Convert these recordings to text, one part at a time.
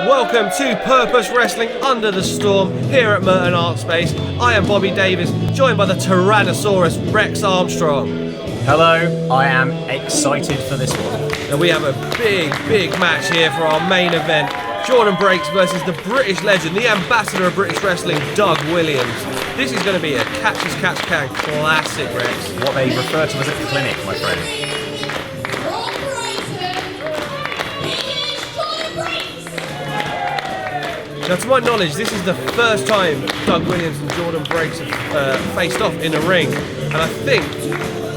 Welcome to Purpose Wrestling Under the Storm here at Merton Art Space. I am Bobby Davis, joined by the Tyrannosaurus Rex Armstrong. Hello, I am excited for this one. And we have a big match here for our main event. Jordon Breaks versus the British legend, the ambassador of British wrestling, Doug Williams. This is going to be a catch as catch can classic, Rex. What they refer to as a clinic, my friend. Now, to my knowledge, this is the first time Doug Williams and Jordon Breaks have faced off in a ring, and I think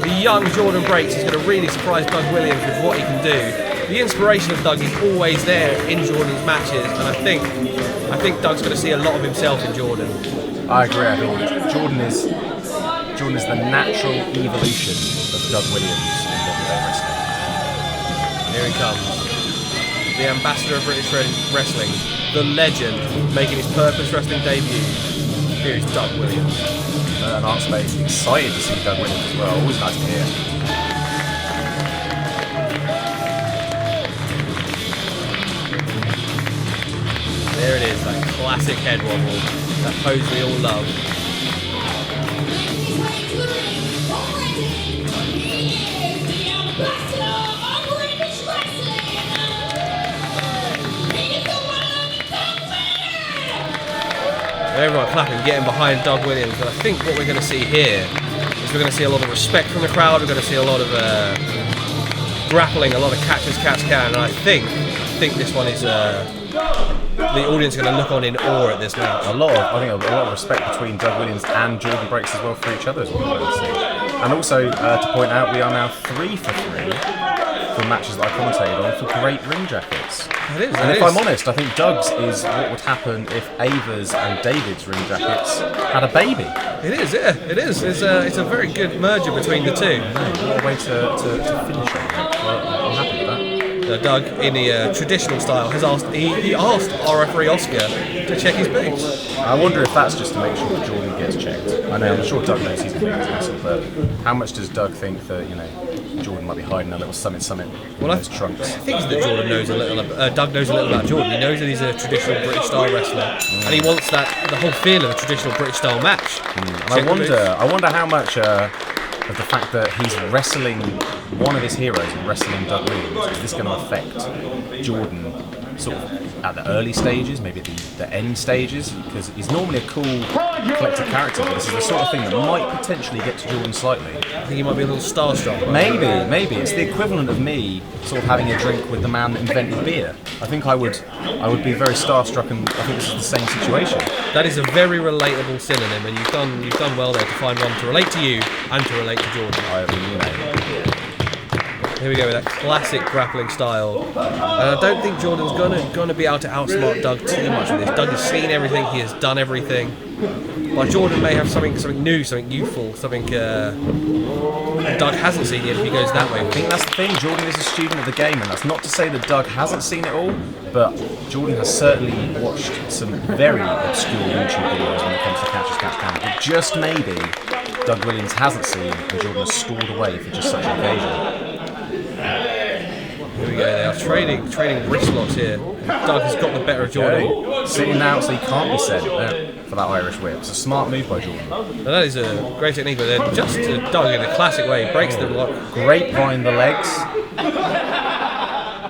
the young Jordon Breaks is going to really surprise Doug Williams with what he can do. The inspiration of Doug is always there in Jordan's matches, and I think Doug's going to see a lot of himself in Jordan. I agree. I think Jordan is the natural evolution of Doug Williams in modern day wrestling. Here he comes, the ambassador of British wrestling. The legend making his Purpose Wrestling debut. Here is Doug Williams. An art space, excited to see Doug Williams as well. Always nice to hear. There it is, that classic head wobble, that pose we all love. Everyone clapping, getting behind Doug Williams, but I think what we're going to see here is we're going to see a lot of respect from the crowd. We're going to see a lot of grappling, a lot of catch as catch can, and I think this one is the audience are going to look on in awe at this match. I think a lot of respect between Doug Williams and Jordon Breaks as well for each other, as we're going to see. And also to point out, we are now 3 for 3 for matches that I commentated on for great ring jackets. And if I'm honest, I think Doug's is what would happen if Ava's and David's ring jackets had a baby. It is, yeah, it is. It's a very good merger between the two. What a way to finish it. Well, I'm happy with that. Doug, in the traditional style, has asked our referee Oscar to check his boots. I wonder if that's just to make sure that Jordan gets checked. I'm sure Doug knows he's going to be massive, but how much does Doug think that, Jordan might be hiding a little something in his trunks? I think that Doug knows a little about Jordan. He knows that he's a traditional British style wrestler, and he wants the whole feel of a traditional British style match. And I wonder how much of the fact that he's wrestling one of his heroes and wrestling Doug Williams, is this going to affect Jordan sort of at the early stages, maybe the end stages, because he's normally a cool, collected character, but this is the sort of thing that might potentially get to Jordan slightly. I think he might be a little starstruck. Maybe. It's the equivalent of me sort of having a drink with the man that invented beer. I think I would be very starstruck, and I think this is the same situation. That is a very relatable synonym, and you've done well there to find one to relate to you and to relate to Jordan. Here we go with that classic grappling style. And I don't think Jordan's gonna be able to outsmart Doug too much with this. Doug has seen everything, he has done everything. But Jordan may have something new, something youthful, something Doug hasn't seen yet if he goes that way. I think that's the thing, Jordan is a student of the game, and that's not to say that Doug hasn't seen it all, but Jordan has certainly watched some very obscure YouTube videos when it comes to catch as catch can. But just maybe Doug Williams hasn't seen, and Jordan has stored away for just such an occasion. Here we go, they are trading wrist locks here. Doug has got the better of Jordan. Sitting out so he can't be sent for that Irish whip. It's a smart move by Jordan. Now that is a great technique, but then just Doug in a classic way, breaks the block. Grapevine the legs.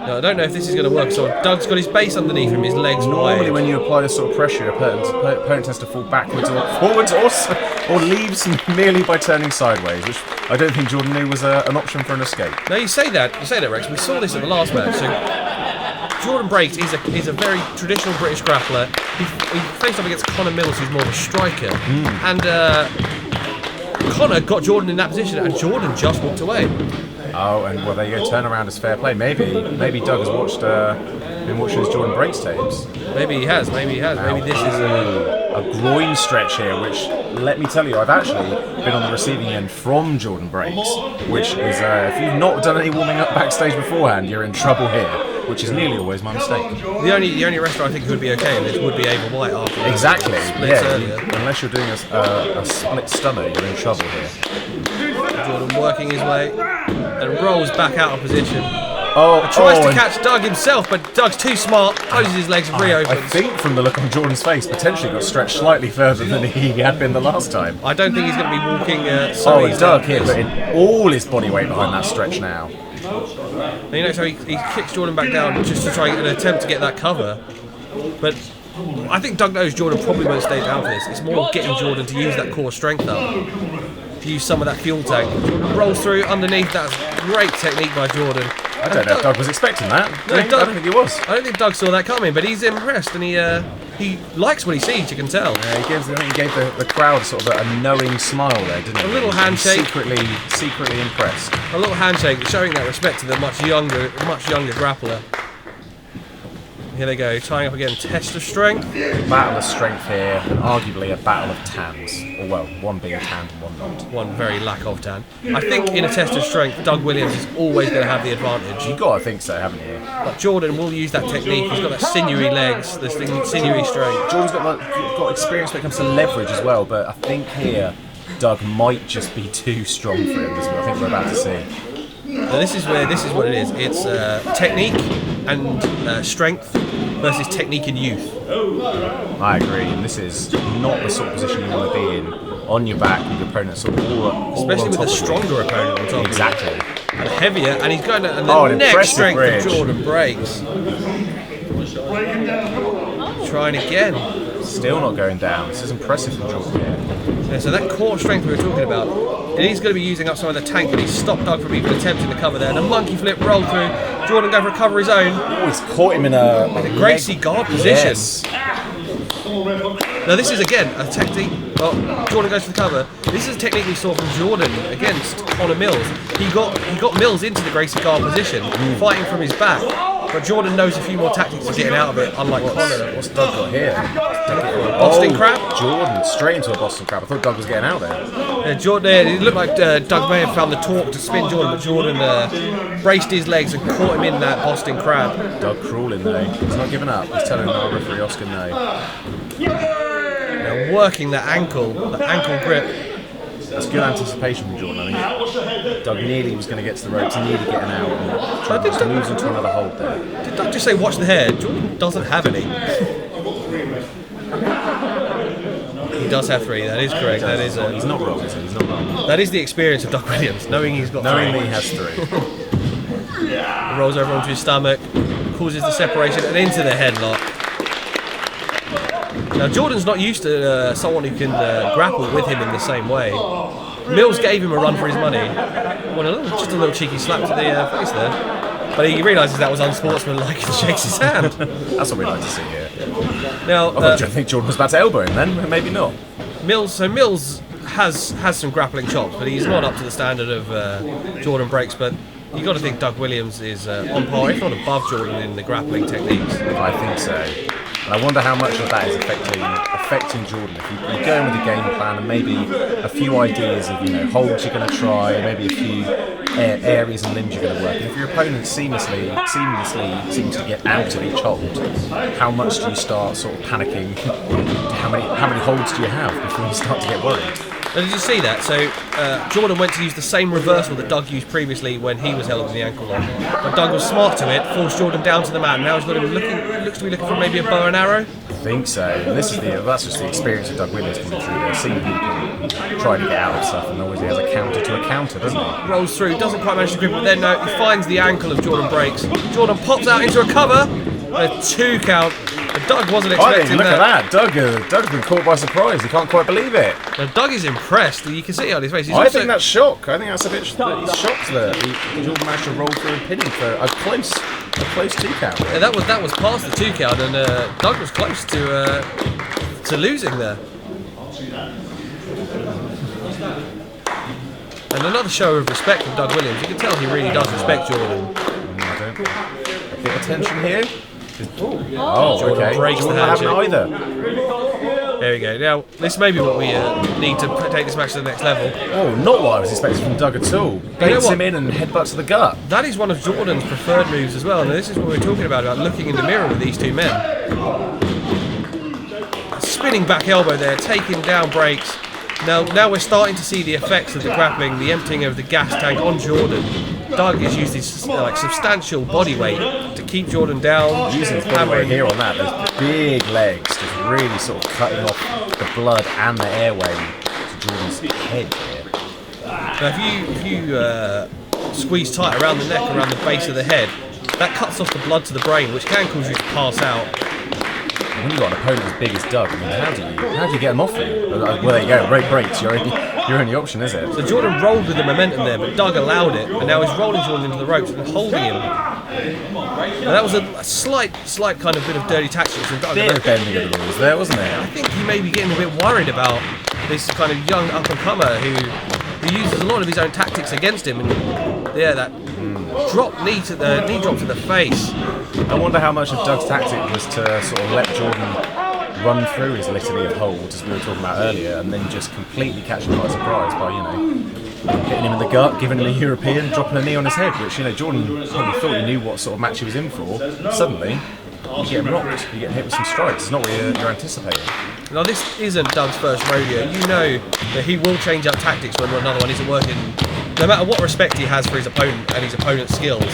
Now, I don't know if this is going to work, so Doug's got his base underneath him, his legs Normally wide. when you apply this sort of pressure, your opponent tends to fall backwards or forwards or leaves merely by turning sideways, which I don't think Jordan knew was an option for an escape. Now you say that, Rex. We saw this at the last match. So Jordon Breaks is a very traditional British grappler. He faced up against Connor Mills, who's more of a striker, and Connor got Jordan in that position, and Jordan just walked away. Oh, and well, there you go. Turnaround is fair play. Maybe Doug has been watching his Jordon Breaks tapes. Maybe he has. Maybe this is a groin stretch here, which, let me tell you, I've actually been on the receiving end from Jordon Breaks, which is, if you've not done any warming up backstage beforehand, you're in trouble here, which is nearly always my mistake. The only wrestler I think who would be okay in this would be Ava White after exactly. earlier. Unless you're doing a split stunner, you're in trouble here. Jordan working his way and rolls back out of position. Tries to catch Doug himself, but Doug's too smart, closes his legs and reopens. I think from the look on Jordan's face, potentially got stretched slightly further than he had been the last time. I don't think he's going to be walking so easily. Doug here putting all his body weight behind that stretch now. And you know, so he kicks Jordan back down just to try and attempt to get that cover. But I think Doug knows Jordan probably won't stay down for this. It's more getting Jordan to use that core strength up, to use some of that fuel tank. Jordan rolls through underneath. That's great technique by Jordan. I don't know if Doug was expecting that. I don't think he was. I don't think Doug saw that coming, but he's impressed and he likes what he sees. You can tell. Yeah, he gave the crowd sort of a knowing smile there, didn't he? A little handshake. Secretly impressed. A little handshake, showing that respect to the much younger grappler. Here they go, tying up again, test of strength. Battle of strength here, and arguably a battle of tans. Or, well, one being tanned and one not. One very lack of tan. I think in a test of strength, Doug Williams is always going to have the advantage. You've got to think so, haven't you? But Jordan will use that technique. He's got that sinewy legs, the sinewy strength. Jordan's got experience when it comes to leverage as well, but I think here, Doug might just be too strong for him. This is what I think we're about to see. Now this is what it is. It's technique and strength versus technique and youth. I agree, and this is not the sort of position you want to be in, on your back with your opponent sort of all especially with a sstronger opponent on top. Exactly. And heavier, and he's going to the neck strength bridge. of Jordon Breaks. Trying again. Still not going down. This is impressive from Jordan here. Yeah, so that core strength we were talking about, he's going to be using up some of the tank, but he's stopped Doug from even attempting to cover there. And a monkey flip roll through. Jordan going to recover his own. Oh, he's caught him in a Gracie guard position. Yes. Now this is again a technique. Well, Jordan goes for the cover. This is a technique we saw from Jordan against Connor Mills. He got Mills into the Gracie guard position, fighting from his back. But Jordan knows a few more tactics of getting out of it, unlike Connor. What's Doug got here? Boston Crab? Jordan, straight into a Boston Crab. I thought Doug was getting out there. Jordan, it looked like Doug may have found the torque to spin Jordan, but Jordan braced his legs and caught him in that Boston Crab. Doug crawling though. He's not giving up. He's telling our referee Oscar no. Now working the ankle grip. That's good anticipation from Jordan. I think Doug nearly was going to get to the ropes, nearly getting out, and just moves into another hold there. Did Doug just say watch the hair? Jordan doesn't have any. He does have three. That is correct. That is. He's not wrong. He's not wrong. That is the experience of Doug Williams, knowing he's got knowing three. that he has three. He rolls over onto his stomach, causes the separation, and into the headlock. Now Jordan's not used to someone who can grapple with him in the same way. Mills gave him a run for his money. Well, just a little cheeky slap to the face there. But he realises that was unsportsmanlike and shakes his hand. That's what we like to see here. Now, I think Jordan was about to elbow him then, maybe not. Mills has some grappling chops, but he's not up to the standard of Jordon Breaks. But you got to think Doug Williams is on par, if not above Jordan in the grappling techniques. I think so. And I wonder how much of that is affecting Jordan. If you go in with a game plan and maybe a few ideas of holds you're going to try, maybe a few areas and limbs you're going to work. And if your opponent seamlessly seems to get out of each hold, how much do you start sort of panicking? How many holds do you have before you start to get worried? Now, did you see that? So Jordan went to use the same reversal that Doug used previously when he was held with the ankle lock. But Doug was smart to it, forced Jordan down to the mat. Now he's got him looks to be looking for maybe a bow and arrow. I think so. And that's just the experience of Doug Williams coming through there, seeing people trying to get out of stuff, and always he has a counter to a counter, doesn't he? Rolls through, doesn't quite manage to grip it, but then no, he finds the ankle of Jordon Breaks. Jordan pops out into a cover, a 2 count. But Doug wasn't expecting look that. At that. Doug's been caught by surprise. He can't quite believe it. Now, Doug is impressed. You can see it on his face. I think that's shock. I think that's a bit. He's shocked there. Jordan managed to roll through and pin him for a close 2 count. Yeah, that was past the 2 count, and Doug was close to losing there. And another show of respect from Doug Williams. You can tell he really does respect Jordan. A bit of tension here. Jordan breaks the handshake. Either. There we go. Now, this may be what we need to take this match to the next level. Oh, not what I was expecting from Doug at all. Baits him in and headbutts to the gut. That is one of Jordan's preferred moves as well. And this is what we're talking about looking in the mirror with these two men. Spinning back elbow there, taking down Breaks. Now we're starting to see the effects of the grappling, the emptying of the gas tank on Jordan. Doug has used his substantial body weight to keep Jordan down. Using his body weight here on that, those big legs just really sort of cutting off the blood and the airway to Jordan's head here. Now if you squeeze tight around the neck, around the base of the head, that cuts off the blood to the brain, which can cause you to pass out. When you've got an opponent as big as Doug, I mean, how do you get him off you? Well, there you go, breaks, your only option, is it? So Jordan rolled with the momentum there, but Doug allowed it, and now he's rolling Jordan into the ropes and holding him. And that was a slight kind of bit of dirty tactics from Doug. Bit of bending of the rules there, wasn't it? I think he may be getting a bit worried about this kind of young up-and-comer who uses a lot of his own tactics against him. And yeah, that knee drop to the face. I wonder how much of Doug's tactic was to sort of let Jordan run through his litany of holds, as we were talking about earlier, and then just completely catch him by surprise by, hitting him in the gut, giving him a European, dropping a knee on his head, which, Jordan probably thought he knew what sort of match he was in for. Suddenly, you get rocked, you get hit with some strikes. It's not what you're anticipating. Now, this isn't Doug's first rodeo. You know that he will change up tactics when another one isn't working, no matter what respect he has for his opponent and his opponent's skills.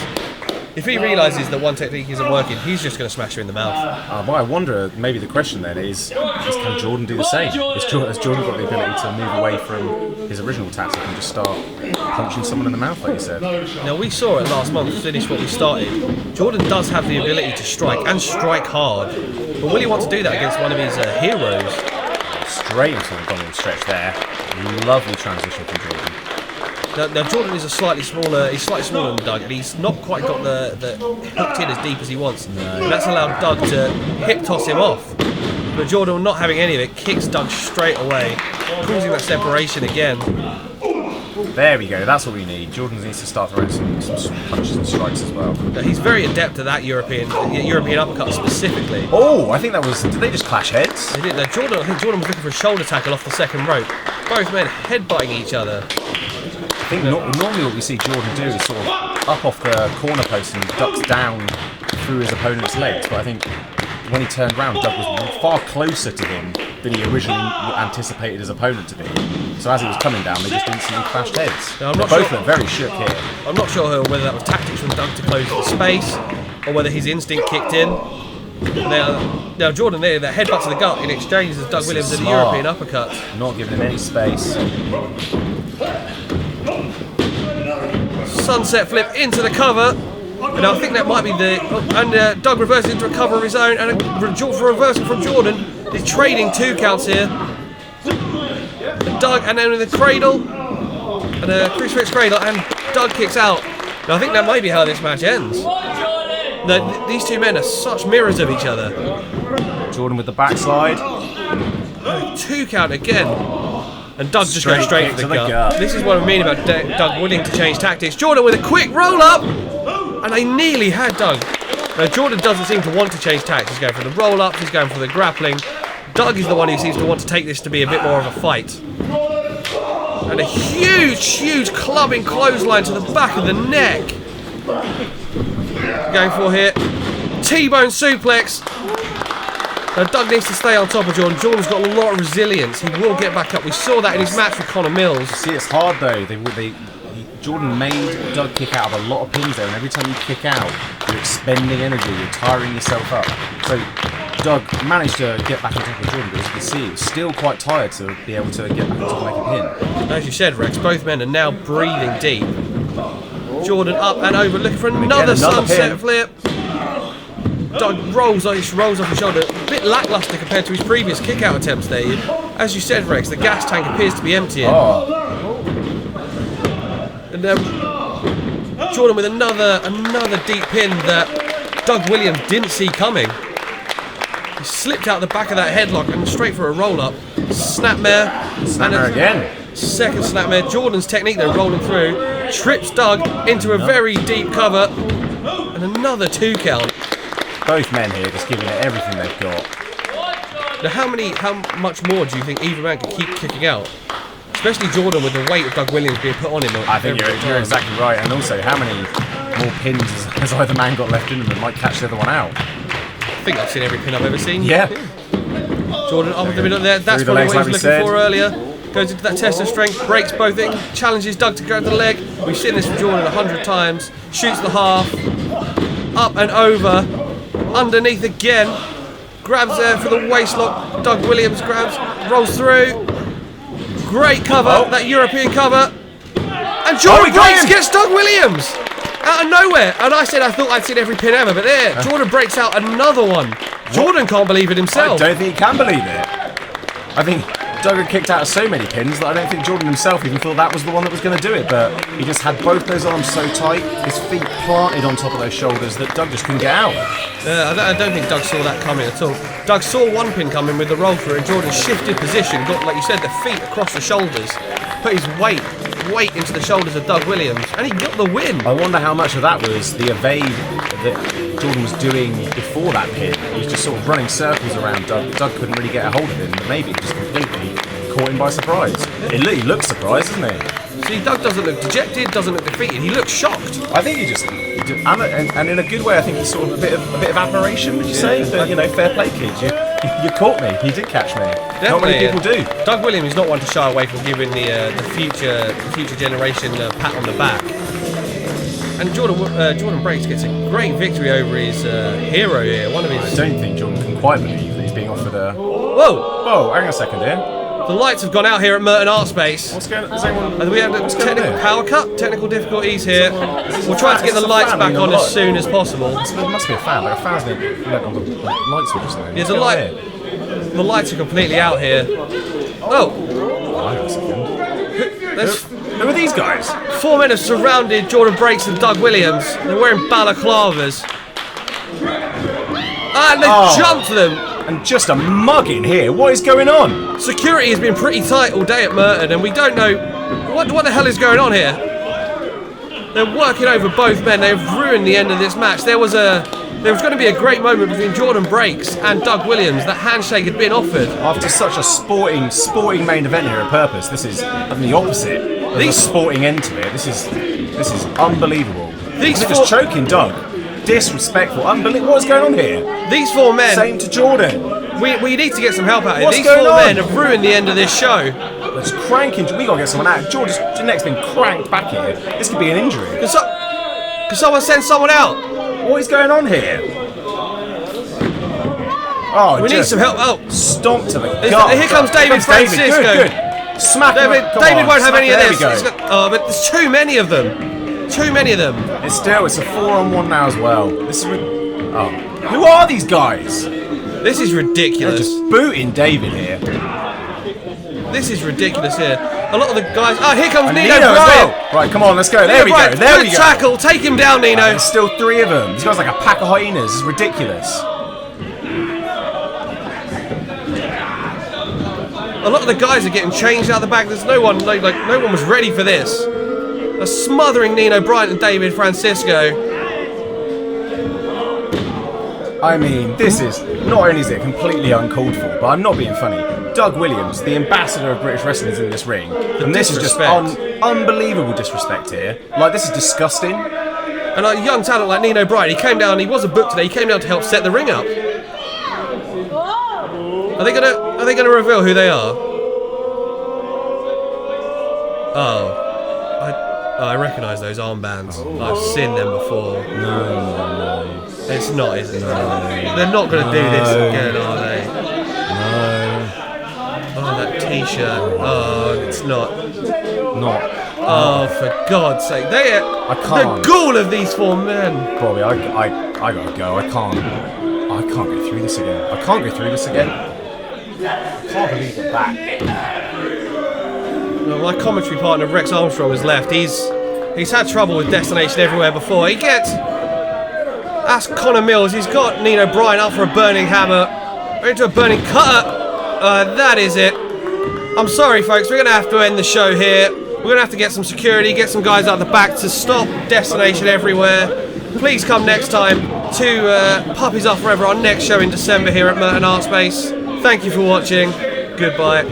If he realises that one technique isn't working, he's just going to smash her in the mouth. Well, I wonder, maybe the question then is can Jordan do the same? Has Jordan got the ability to move away from his original tactic and just start punching someone in the mouth, like you said? Now, we saw it last month, finish what we started. Jordan does have the ability to strike, and strike hard. But will he want to do that against one of his heroes? Straight into the dominant stretch there. Lovely transition from Jordan. Now Jordan is slightly smaller than Doug, and he's not quite got the hooked in as deep as he wants. No. And that's allowed Doug to hip toss him off. But Jordan, not having any of it, kicks Doug straight away, causing that separation again. There we go, that's what we need. Jordan needs to start throwing some punches and strikes as well. Now, he's very adept at that European uppercut specifically. Oh, I think that was... Did they just clash heads? They did. Now, I think Jordan was looking for a shoulder tackle off the second rope. Both men headbutting each other. I think normally what we see Jordan do is sort of up off the corner post and ducks down through his opponent's legs, but I think when he turned round, Doug was far closer to him than he originally anticipated his opponent to be. So as he was coming down, they just instantly clashed heads. Now, both look very shook here. I'm not sure whether that was tactics from Doug to close the space, or whether his instinct kicked in. Now Jordan there, that headbutt to the gut in exchange as Doug Williams did the European uppercut. Not giving him any space. Sunset flip into the cover. And I think that might be Doug reverses into a cover of his own, and a reversal from Jordan. He's trading 2 counts here. And Doug, and then with a cradle, and a crucifix cradle, and Doug kicks out. Now I think that might be how this match ends. These two men are such mirrors of each other. Jordan with the backslide. 2 count again. And Doug just goes straight for the gut. This is what I mean about Doug willing to change tactics. Jordan with a quick roll up, and they nearly had Doug. Now Jordan doesn't seem to want to change tactics. He's going for the roll up, he's going for the grappling. Doug is the one who seems to want to take this to be a bit more of a fight. And a huge clubbing clothesline to the back of the neck. Going for here. T-bone suplex. Now Doug needs to stay on top of Jordan. Jordan's got a lot of resilience. He will get back up. We saw that in his match with Connor Mills. See, it's hard though. Jordan made Doug kick out of a lot of pins there, and every time you kick out, you're expending energy, you're tiring yourself up. So Doug managed to get back on top of Jordan, but as you can see, he was still quite tired to be able to get back on top and make a pin. As you said, Rex, both men are now breathing deep. Jordan up and over, looking for another sunset flip. Doug rolls off his shoulder, a bit lackluster compared to his previous kick-out attempts there. As you said, Rex, the gas tank appears to be emptying. And Jordan with another deep pin that Doug Williams didn't see coming. He slipped out the back of that headlock and straight for a roll-up. Snapmare. Snapmare again. Second snapmare. Jordan's technique there, rolling through. Trips Doug into a very deep cover. And another 2 count. Both men here just giving it everything they've got. Now how much more do you think either man could keep kicking out? Especially Jordan with the weight of Doug Williams being put on him. I think you're exactly right. And also, how many more pins has either man got left in them that might catch the other one out? I think I've seen every pin I've ever seen. Yeah. Jordan up in the middle there. That's probably what he was looking for earlier. goes into that test of strength, breaks both in, challenges Doug to grab the leg. We've seen this from Jordon 100 times. Shoots the half, up and over, underneath again. Grabs there for the waistlock. Doug Williams grabs, rolls through. Great cover, that European cover. And Jordon Breaks gets Doug Williams out of nowhere. And I said I thought I'd seen every pin ever, but there, Jordon breaks out another one. Jordon can't believe it himself. I don't think he can believe it. I think Doug had kicked out of so many pins that I don't think Jordon himself even thought that was the one that was going to do it, but he just had both those arms so tight, his feet planted on top of those shoulders that Doug just couldn't get out. I don't think Doug saw that coming at all. Doug saw one pin coming with the roll through, and Jordon shifted position, got, like you said, the feet across the shoulders, put his weight into the shoulders of Doug Williams, and he got the win. I wonder how much of that was the evade that Jordon was doing before that pin. He was just sort of running circles around Doug. Doug couldn't really get a hold of him, but maybe just completely caught him by surprise. He looks surprised, doesn't he? See, Doug doesn't look dejected, doesn't look defeated. He looks shocked. I think he just and in a good way. I think he's sort of a bit of admiration. Would you say? But, fair play, kid. You caught me. He did catch me. Definitely. Not many people do. Doug Williams is not one to shy away from giving the future generation a pat on the back. And Jordon Breaks gets a great victory over his hero here. One of his. I don't think Jordon can quite believe that he's being offered a. Whoa! Hang on a second here. The lights have gone out here at Merton Art Space. What's going on? Is anyone? And we have a technical power cut, technical difficulties here. We'll try to get the lights back on as soon as possible. There must be a fan. Like a fan's on the light switch there. Yeah, the lights are completely out here. Oh! Hang on a second. Who are these guys? 4 men have surrounded Jordon Breaks and Doug Williams. They're wearing balaclavas. And they jumped them. And just a mug in here. What is going on? Security has been pretty tight all day at Merton, and we don't know what the hell is going on here. They're working over both men. They've ruined the end of this match. There was going to be a great moment between Jordon Breaks and Doug Williams. That handshake had been offered. After such a sporting main event here at Purpose, this is the opposite of a sporting end to it. This is unbelievable. They're just choking Doug. Disrespectful, unbelievable. What's going on here? These 4 men. Same to Jordon. We need to get some help out here. What's These 4 going on? men have ruined the end of this show. It's cranking. We gotta get someone out. Jordan's neck's been cranked back here. This could be an injury. Can someone send someone out? What is going on here? We need some help. Oh, stomp to the gut. Here comes David Francisco. Good. Smack David won't have any of this. But there's too many of them. Too many of them. It's a 4-on-1 now as well. Who are these guys? This is ridiculous. They're just booting David here. This is ridiculous here. A lot of the guys. Oh, here comes Nino Bryant. Well. Right, come on, let's go. There we go. There we go. Tackle. Take him down, Nino. There's still 3 of them. These guys are like a pack of hyenas. It's ridiculous. A lot of the guys are getting changed out the back. There's no one no one was ready for this. They're smothering Nino, Bryant and David Francisco. I mean, this is, not only is it completely uncalled for, but I'm not being funny. Doug Williams, the ambassador of British wrestling, is in this ring. And this is just unbelievable disrespect here. Like, this is disgusting. And a young talent like Nino Bryant, he came down, he wasn't booked today, he came down to help set the ring up. Are they gonna reveal who they are? I recognise those armbands. I've seen them before. No. It's not, is it? No. They're not going to do this again, are they? No. Oh, that t-shirt. Oh, it's not. Oh, for God's sake. I can't. The ghoul of these 4 men. Bobby, I gotta go. I can't go through this again. I can't believe it back. Well, my commentary partner Rex Armstrong has left. He's had trouble with Destination Everywhere before. That's Connor Mills. He's got Nino Bryant up for a burning hammer. We're into a burning cutter. That is it. I'm sorry, folks. We're going to have to end the show here. We're going to have to get some security, get some guys out the back to stop Destination Everywhere. Please come next time to Puppies Are Forever, our next show in December here at Merton Art Space. Thank you for watching. Goodbye.